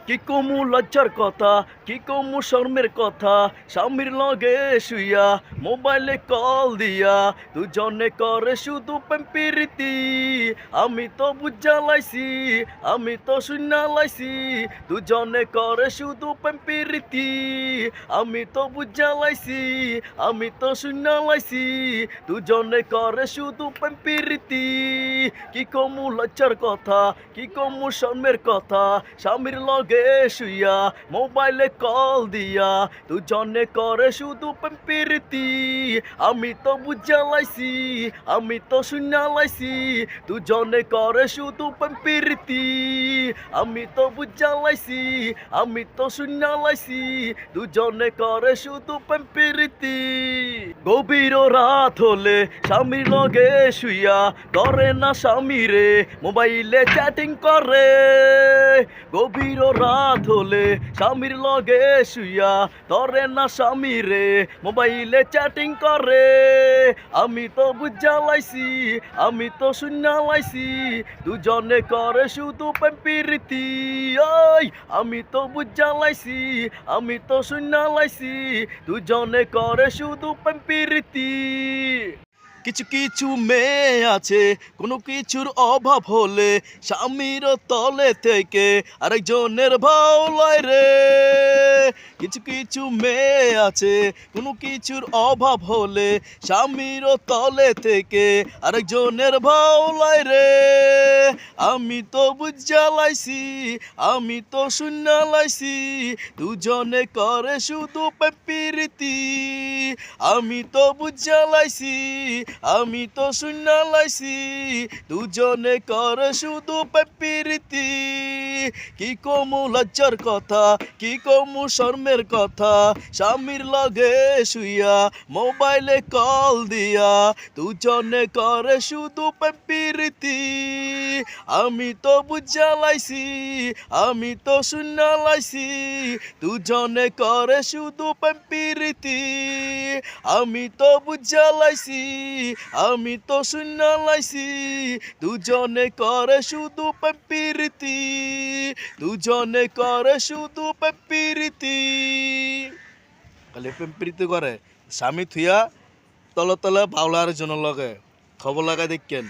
কি কমু লজ্জার কথা, কি কমু শর্মের কথা, স্বামীর লগে শুইয়া মোবাইলে কল দিয়া দুজনে করে শুধু প্রেম প্রীতি। আমি তো বুঝা লাইছি, আমি তো শুনা লাইছি, দুজনে করে শুধু প্রেম প্রীতি। আমি তো বুঝা লাইছি, আমি তো শুনা লাইছি, দুজনে করে শুধু প্রেম প্রীতি। কি কমু লজ্জার কথা, কি কমু শর্মের কথা, স্বামীর লগে শুইয়া মোবাইলে কল দিয়া দুজনে করে শুধু প্রেম প্রীতি। আমি তো বুঝা লাইছি, আমি তো শুনা লাইছি, দুজনে করে শুধু প্রেম প্রীতি। আমি তো বুঝা লাইছি, আমি তো শুনা লাইছি, দুজনে করে শুধু প্রেম প্রীতি। গভীর রাত হলে স্বামীর লগে শুইয়া করে না স্বামীরে মোবাইলে চ্যাটিং করে। গভীর রাত হলে স্বামীর লগে শুইয়া ধরে না স্বামীরে মোবাইলে চ্যাটিং করে। আমি তো বুঝা লাইছি, আমি তো শুনা লাইছি, দুজনে করে শুধু প্রেম প্রীতি। ওই আমি তো বুঝা লাইছি, আমি তো শুনা লাইছি, দুজনে করে শুধু প্রেম প্রীতি। কিছু কিছু মেয়ে আছে কোনো কিছুর অভাব হলে স্বামীর তলে থেকে আরেকজনের ভাও লয় রে। কিছু কিছু মেয়ে আছে কোনো কিছুর অভাব হলে স্বামীর তলে থেকে আরেকজনের ভাও লয় রে। আমি তো বুঝা লাইছি, আমি তো শুনা লাইছি, দুজনে করে শুধু প্রেম প্রীতি। আমি তো বুঝা লাইছি, আমি তো শুনা লাইছি, দুজনে করে শুধু প্রেম প্রীতি। কি কমু লজ্জার কথা, কি কমু শর্মের কথা, স্বামীর লগে শুইয়া মোবাইলে কল দিয়া দুজনে করে শুধু প্রেম প্রীতি। আমি তো বুঝা লাইছি, আমি তো শুনা লাইছি, দুজনে করে শুধু প্রেম প্রীতি। আমি তো বুঝা লাইছি, আমি তো শুনা লাইছি, দুজনে করে শুধু প্রেম প্রীতি, দুজনে করে শুধু প্রেম প্রীতি। খালি প্রেম প্রীতি করে স্বামী থুইয়া তলে তলে বাউলার জন্য লগে খবর লাগাই দেখেন।